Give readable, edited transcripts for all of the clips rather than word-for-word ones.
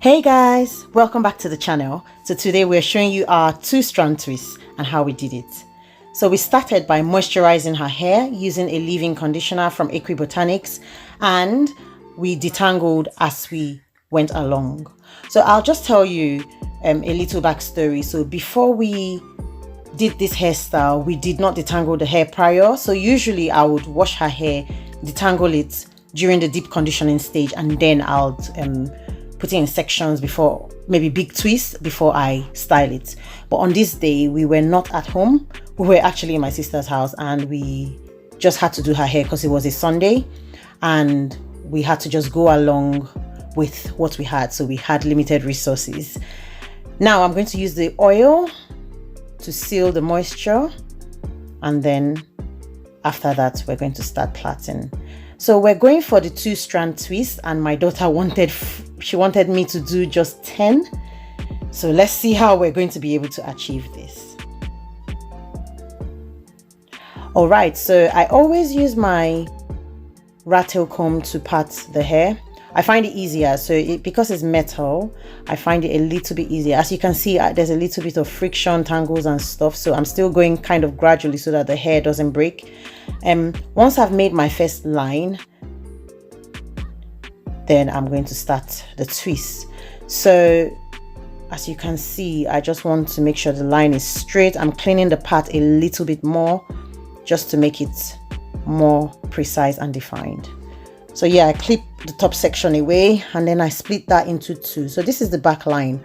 Hey guys, welcome back to the channel. So today we're showing you our 2-strand twist and how we did it. So we started by moisturizing her hair using a leave-in conditioner from Equibotanics, and we detangled as we went along. So I'll just tell you a little backstory. So before we did this hairstyle, we did not detangle the hair prior. So usually I would wash her hair, detangle it during the deep conditioning stage, and then I'll put it in sections before, maybe big twists before I style it. But on this day, we were not at home. We were actually in my sister's house, and we just had to do her hair because it was a Sunday and we had to just go along with what we had. So we had limited resources. Now I'm going to use the oil to seal the moisture, and then after that we're going to start plaiting. So we're going for the 2-strand twist, and my daughter wanted me to do just 10. So let's see how we're going to be able to achieve this. All right, so I always use my rat tail comb to part the hair. I find it easier, so because it's metal, I find it a little bit easier. As you can see, there's a little bit of friction, tangles and stuff, so I'm still going kind of gradually so that the hair doesn't break. Once I've made my first line, then I'm going to start the twist. So as you can see, I just want to make sure the line is straight. I'm cleaning the part a little bit more just to make it more precise and defined. So yeah, I clip the top section away, and then I split that into two. So this is the back line,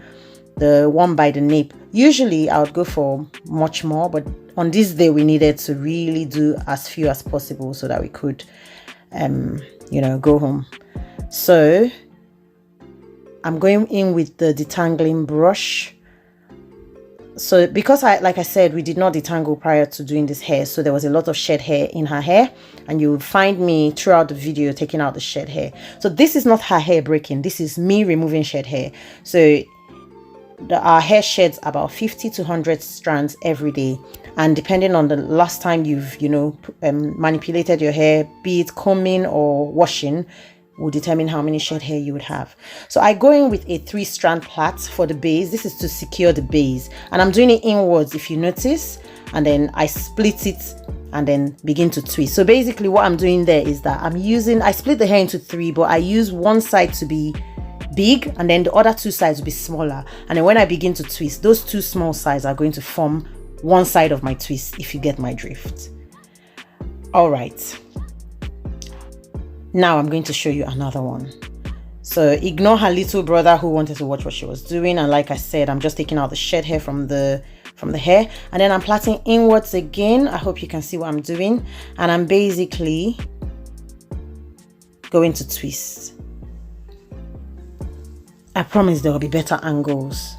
the one by the nape. Usually I would go for much more, but on this day we needed to really do as few as possible so that we could go home. So I'm going in with the detangling brush. So because like I said, we did not detangle prior to doing this hair, so there was a lot of shed hair in her hair, and you will find me throughout the video taking out the shed hair. So this is not her hair breaking, this is me removing shed hair. So our hair sheds about 50 to 100 strands every day, and depending on the last time you've manipulated your hair, be it combing or washing, will determine how many shed hair you would have. So I go in with a 3-strand plait for the base. This is to secure the base, and I'm doing it inwards if you notice, and then I split it and then begin to twist. So basically what I'm doing there is that I split the hair into 3, but I use one side to be big and then the other 2 sides will be smaller, and then when I begin to twist, those 2 small sides are going to form one side of my twist, if you get my drift. All right, now I'm going to show you another one. So ignore her little brother who wanted to watch what she was doing, and like I said, I'm just taking out the shed hair from the hair, and then I'm plaiting inwards again. I hope you can see what I'm doing, and I'm basically going to twist. I promise there will be better angles.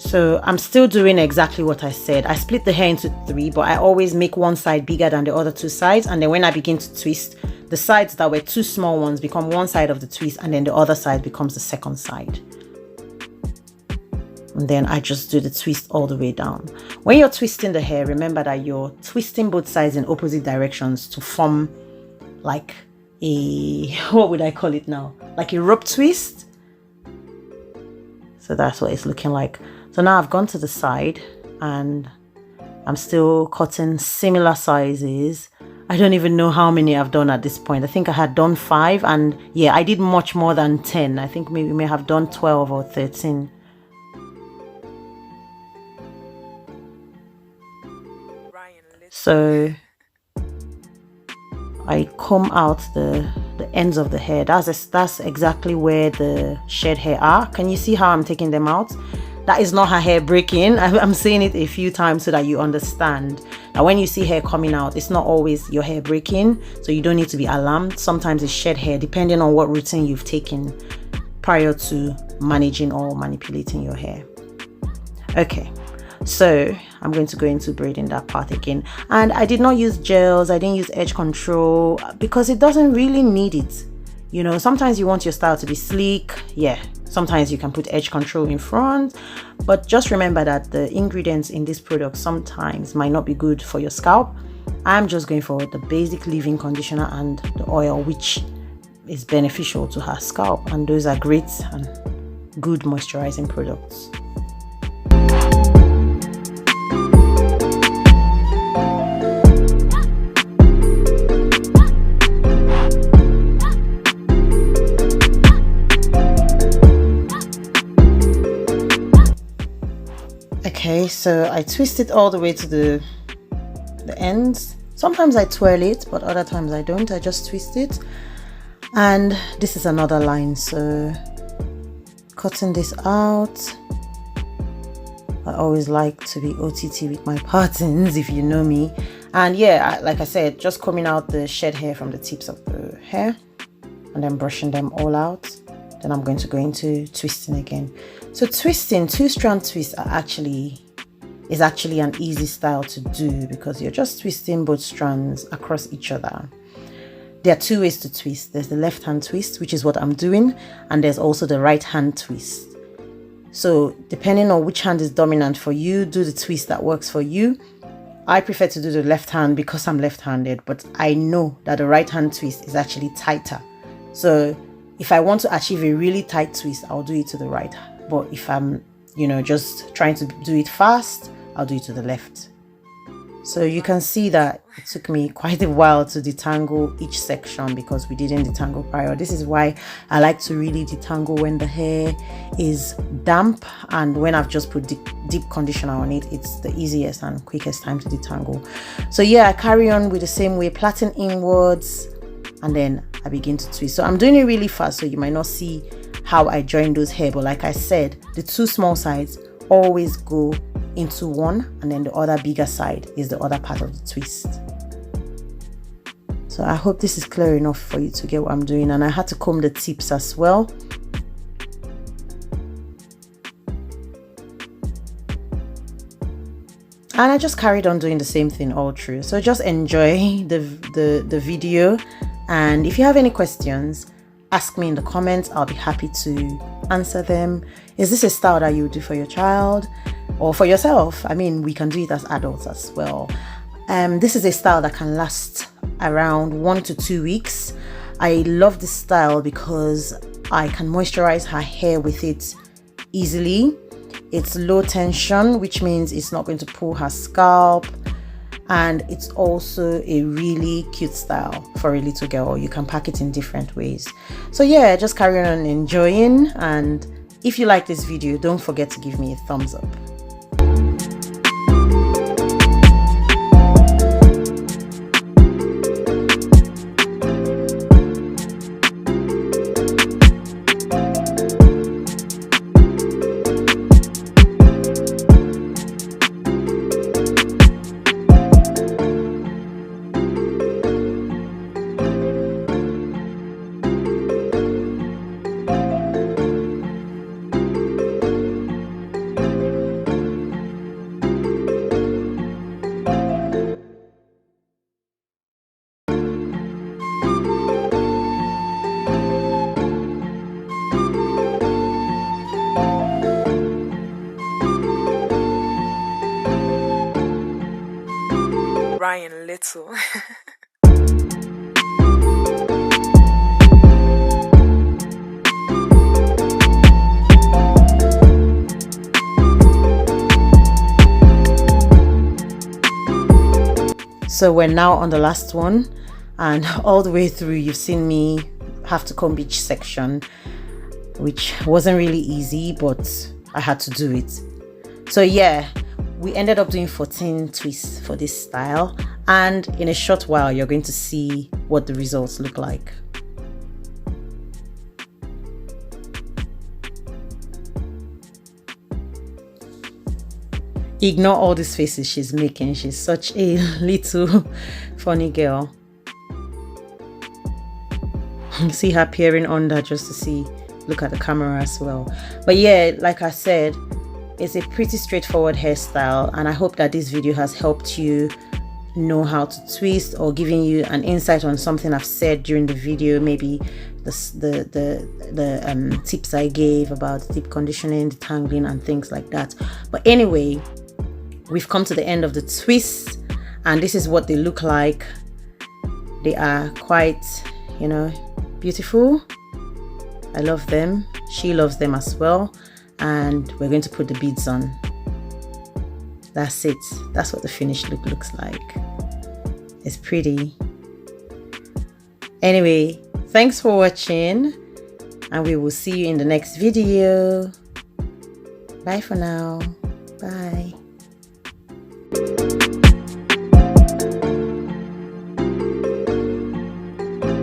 So I'm still doing exactly what I said. I split the hair into 3, but I always make one side bigger than the other 2 sides, and then when I begin to twist, the sides that were 2 small ones become one side of the twist, and then the other side becomes the second side. And then I just do the twist all the way down. When you're twisting the hair, remember that you're twisting both sides in opposite directions to form like a, what would I call it now? Like a rope twist. So that's what it's looking like. So now I've gone to the side and I'm still cutting similar sizes. I don't even know how many I've done at this point. I think I had done 5, and yeah, I did much more than 10. I think maybe we may have done 12 or 13. So I comb out the ends of the hair. That's exactly where the shed hair are. Can you see how I'm taking them out? That is not her hair breaking. I'm saying it a few times so that you understand. Now when you see hair coming out, it's not always your hair breaking, so you don't need to be alarmed. Sometimes it's shed hair, depending on what routine you've taken prior to managing or manipulating your hair. Okay, so I'm going to go into braiding that part again, and I did not use gels, I didn't use edge control because it doesn't really need it. You know, sometimes you want your style to be sleek, yeah, sometimes you can put edge control in front, but just remember that the ingredients in this product sometimes might not be good for your scalp. I'm just going for the basic leave-in conditioner and the oil, which is beneficial to her scalp, and those are great and good moisturizing products. Okay, so I twist it all the way to the ends. Sometimes I twirl it, but other times I don't. I just twist it. And this is another line, so cutting this out. I always like to be OTT with my patterns, if you know me. And yeah, like I said, just combing out the shed hair from the tips of the hair and then brushing them all out. Then I'm going to go into twisting again. So twisting, 2-strand twists is actually an easy style to do because you're just twisting both strands across each other. There are 2 ways to twist. There's the left hand twist, which is what I'm doing, and there's also the right hand twist. So depending on which hand is dominant for you, do the twist that works for you. I prefer to do the left hand because I'm left-handed, but I know that the right hand twist is actually tighter. So if I want to achieve a really tight twist, I'll do it to the right. But if I'm, just trying to do it fast, I'll do it to the left. So you can see that it took me quite a while to detangle each section because we didn't detangle prior. This is why I like to really detangle when the hair is damp, and when I've just put deep conditioner on it, it's the easiest and quickest time to detangle. So yeah, I carry on with the same way, plaiting inwards, and then I begin to twist. So I'm doing it really fast, so you might not see how I join those hair, but like I said, the 2 small sides always go into one, and then the other bigger side is the other part of the twist. So I hope this is clear enough for you to get what I'm doing. And I had to comb the tips as well. And I just carried on doing the same thing all through. So just enjoy the video, and if you have any questions, ask me in the comments. I'll be happy to answer them. Is this a style that you would do for your child or for yourself? I mean, we can do it as adults as well. This is a style that can last around 1 to 2 weeks. I love this style because I can moisturize her hair with it easily. It's low tension, which means it's not going to pull her scalp. And it's also a really cute style for a little girl. You can pack it in different ways. So yeah, just carry on enjoying. And if you like this video, don't forget to give me a thumbs up. Ryan Little. So we're now on the last one, and all the way through you've seen me have to comb each section, which wasn't really easy, but I had to do it. So yeah, we ended up doing 14 twists for this style, and in a short while you're going to see what the results look like. Ignore all these faces she's making. She's such a little funny girl. See her peering under just to see, look at the camera as well. But yeah, like I said, it's a pretty straightforward hairstyle, and I hope that this video has helped you know how to twist, or giving you an insight on something I've said during the video, maybe the tips I gave about deep conditioning, detangling, and things like that. But anyway, we've come to the end of the twists, and this is what they look like. They are quite, you know, beautiful. I love them. She loves them as well. And we're going to put the beads on. That's it. That's what the finished look looks like. It's pretty. Anyway, thanks for watching, and we will see you in the next video. Bye for now. Bye.